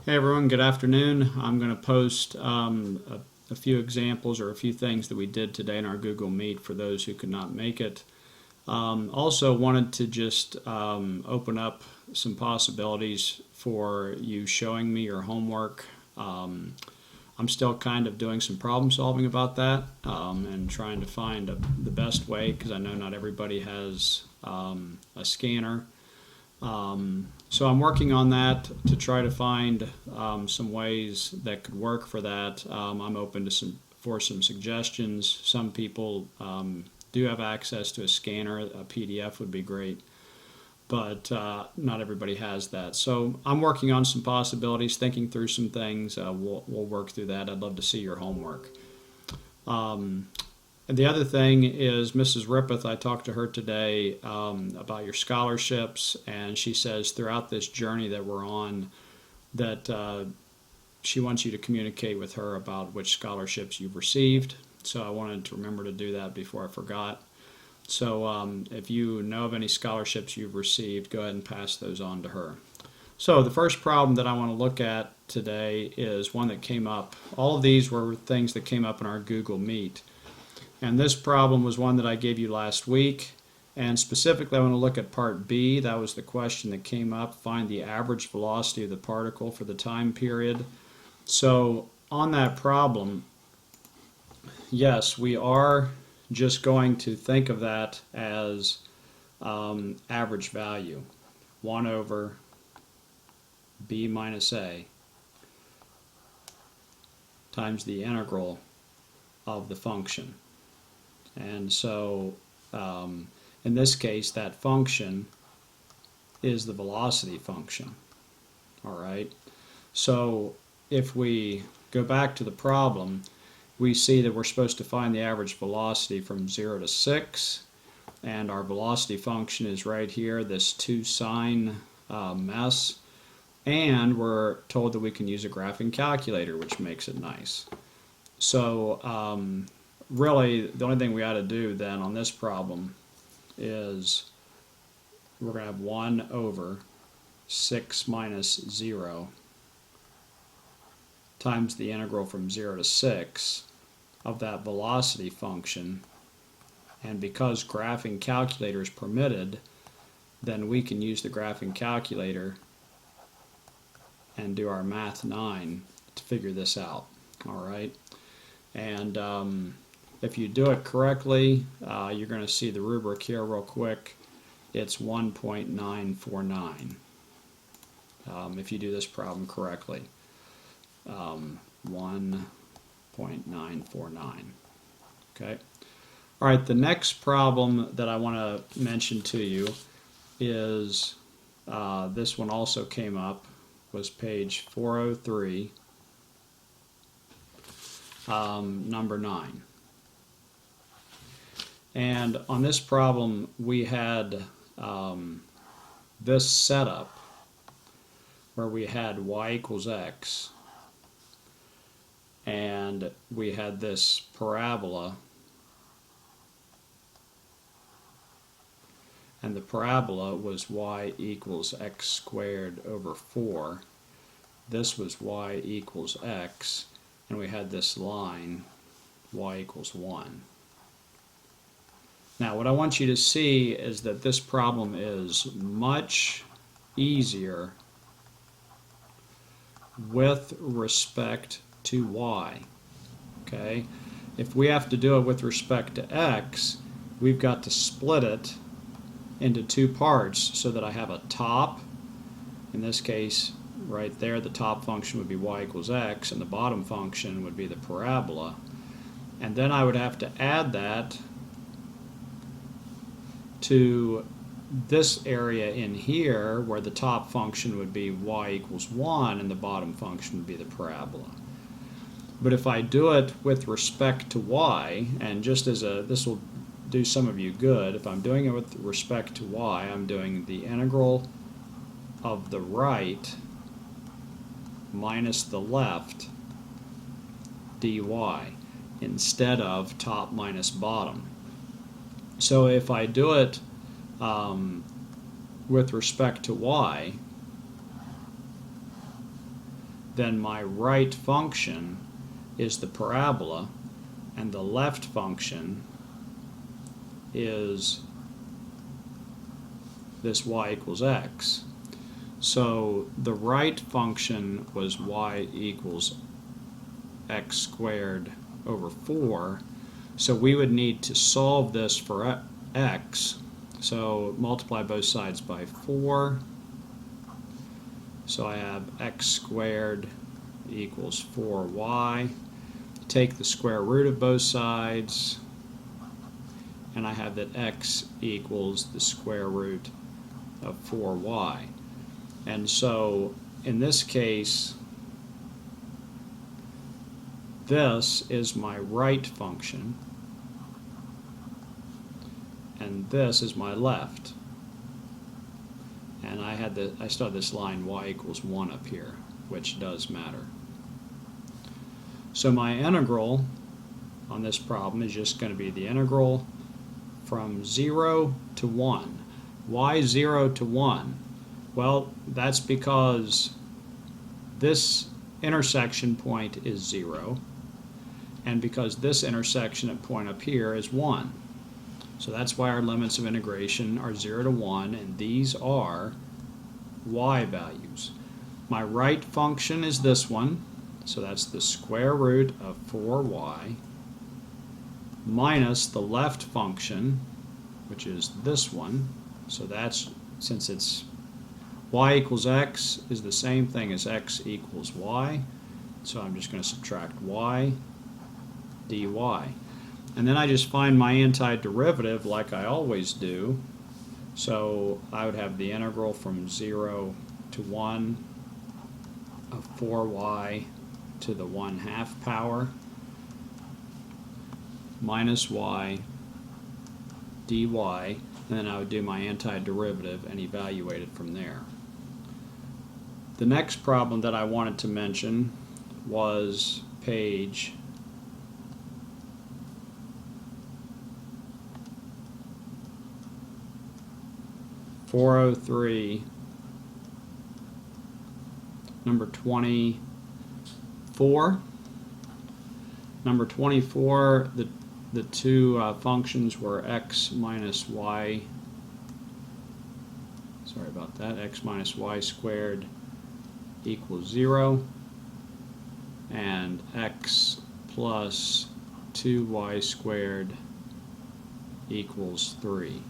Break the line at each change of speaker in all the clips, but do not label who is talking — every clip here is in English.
Hey everyone, good afternoon. I'm going to post a few examples or a few things that we did today in our Google Meet for those who could not make it. Also wanted to just open up some possibilities for you showing me your homework. I'm still kind of doing some problem solving about that and trying to find the best way, because I know not everybody has a scanner. So I'm working on that to try to find some ways that could work for that. I'm open to some suggestions. Some people do have access to a scanner. A PDF would be great, but not everybody has that. So I'm working on some possibilities, thinking through some things. We'll work through that. I'd love to see your homework. And the other thing is Mrs. Rippeth. I talked to her today about your scholarships, and she says throughout this journey that we're on that she wants you to communicate with her about which scholarships you've received. So I wanted to remember to do that before I forgot. So if you know of any scholarships you've received, go ahead and pass those on to her. So the first problem that I want to look at today is one that came up. All of these were things that came up in our Google Meet. And this problem was one that I gave you last week. And specifically, I want to look at part B. That was the question that came up. Find the average velocity of the particle for the time period. So on that problem, yes, we are just going to think of that as average value. 1 over b minus a times the integral of the function. And so in this case, that function is the velocity function. All right. So if we go back to the problem, we see that we're supposed to find the average velocity from 0 to 6. And our velocity function is right here, this 2 sine mess. And we're told that we can use a graphing calculator, which makes it nice. So really, the only thing we ought to do then on this problem is we're going to have 1 over 6 minus 0 times the integral from 0 to 6 of that velocity function. And because graphing calculator is permitted, then we can use the graphing calculator and do our Math 9 to figure this out. All right. And if you do it correctly, you're going to see the rubric here real quick. It's 1.949 if you do this problem correctly. 1.949. Okay. All right, the next problem that I want to mention to you is this one also came up, was page 403, number 9. And on this problem, we had this setup where we had y equals x, and we had this parabola, and the parabola was y equals x squared over 4. This was y equals x, and we had this line, y equals 1. Now, what I want you to see is that this problem is much easier with respect to y. Okay? If we have to do it with respect to x, we've got to split it into 2 parts so that I have a top. In this case, right there, the top function would be y equals x, and the bottom function would be the parabola. And then I would have to add that to this area in here where the top function would be y equals 1 and the bottom function would be the parabola. But if I do it with respect to y, and just as this will do some of you good, if I'm doing it with respect to y, I'm doing the integral of the right minus the left dy instead of top minus bottom. So if I do it with respect to y, then my right function is the parabola, and the left function is this y equals x. So the right function was y equals x squared over 4. So we would need to solve this for x. So multiply both sides by 4. So I have x squared equals 4y. Take the square root of both sides, and I have that x equals the square root of 4y. And so in this case, this is my right function, and this is my left. And I still have this line y equals 1 up here, which does matter. So my integral on this problem is just going to be the integral from 0 to 1. Why 0 to 1? Well, that's because this intersection point is 0, and because this intersection at point up here is 1. So that's why our limits of integration are 0 to 1, and these are y values. My right function is this one, so that's the square root of 4y, minus the left function, which is this one. So that's, since it's y equals x is the same thing as x equals y, so I'm just going to subtract y dy. And then I just find my antiderivative like I always do. So I would have the integral from 0 to 1 of 4y to the 1/2 power minus y dy, and then I would do my antiderivative and evaluate it from there. The next problem that I wanted to mention was page 403, number 24. Number 24, the two functions were x minus y, sorry about that, x minus y squared equals 0, and x plus 2y squared equals 3.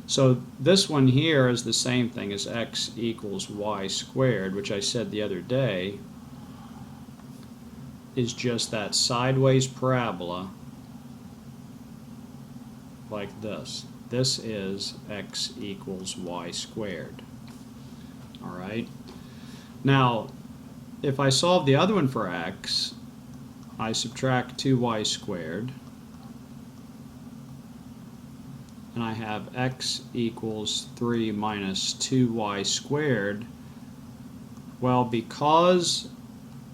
So this one here is the same thing as x equals y squared, which I said the other day is just that sideways parabola like this. This is x equals y squared. All right. Now, if I solve the other one for x, I subtract 2y squared, and I have x equals 3 minus 2y squared. Well, because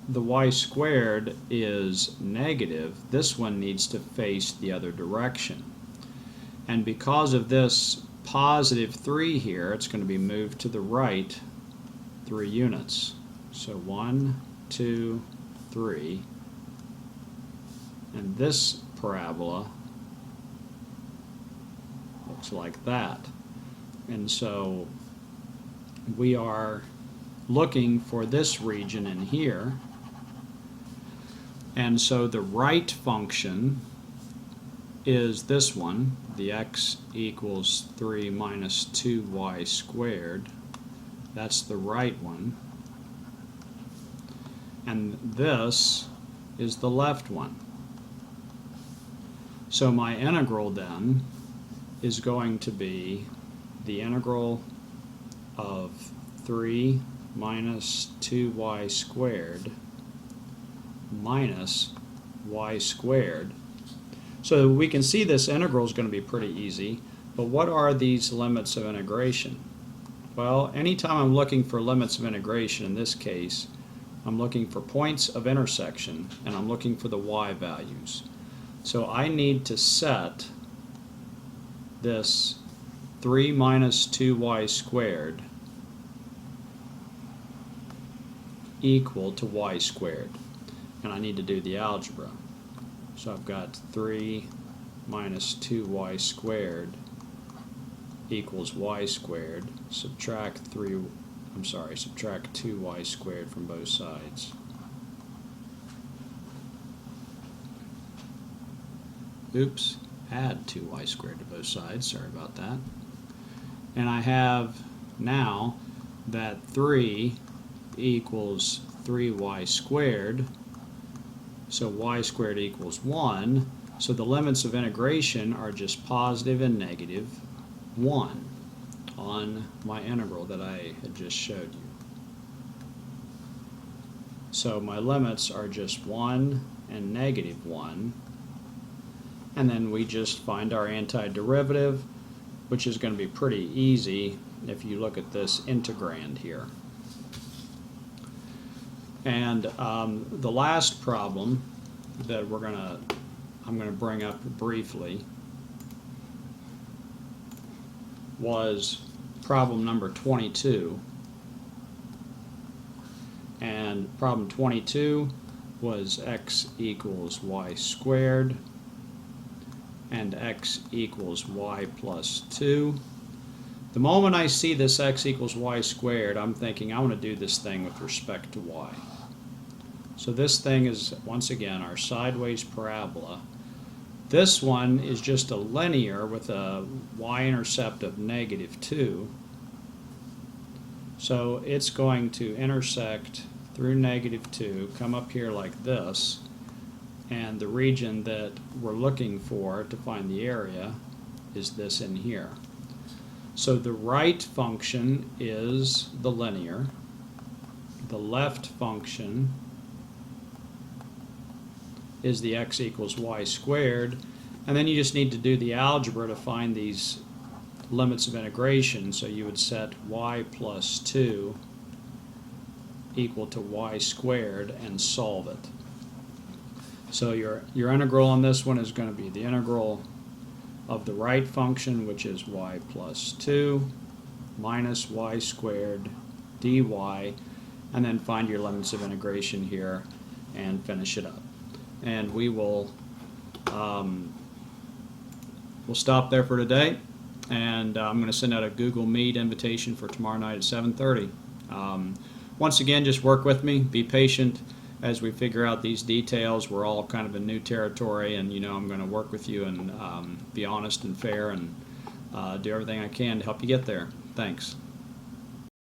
the y squared is negative, this one needs to face the other direction. And because of this positive 3 here, it's going to be moved to the right 3 units. So 1, 2, 3. And this parabola looks like that. And so we are looking for this region in here. And so the right function is this one, the x equals 3 minus 2y squared. That's the right one. And this is the left one. So my integral then is going to be the integral of 3 minus 2y squared minus y squared. So we can see this integral is going to be pretty easy, but what are these limits of integration? Well, anytime I'm looking for limits of integration, in this case, I'm looking for points of intersection, and I'm looking for the y values. So I need to set this 3 minus 2y squared equal to y squared. And I need to do the algebra. So I've got 3 minus 2y squared equals y squared. Subtract 2y squared from both sides. Oops, add 2y squared to both sides, sorry about that. And I have now that 3 equals 3y squared, so y squared equals 1, so the limits of integration are just positive and negative 1 on my integral that I had just showed you. So my limits are just 1 and negative 1, and then we just find our antiderivative, which is going to be pretty easy if you look at this integrand here. And the last problem that I'm going to bring up briefly was problem number 22. And problem 22 was x equals y squared and x equals y plus 2. The moment I see this x equals y squared, I'm thinking I want to do this thing with respect to y. So this thing is, once again, our sideways parabola. This one is just a linear with a y-intercept of negative 2. So it's going to intersect through negative 2, come up here like this, and the region that we're looking for to find the area is this in here. So the right function is the linear, the left function is the x equals y squared, and then you just need to do the algebra to find these limits of integration. So you would set y plus 2 equal to y squared and solve it. So your integral on this one is going to be the integral of the right function, which is y plus 2 minus y squared dy, and then find your limits of integration here and finish it up. And we'll stop there for today, and I'm going to send out a Google Meet invitation for tomorrow night at 7:30. Once again, just work with me, be patient as we figure out these details. We're all kind of in new territory, and I'm going to work with you and be honest and fair and do everything I can to help you get there. Thanks.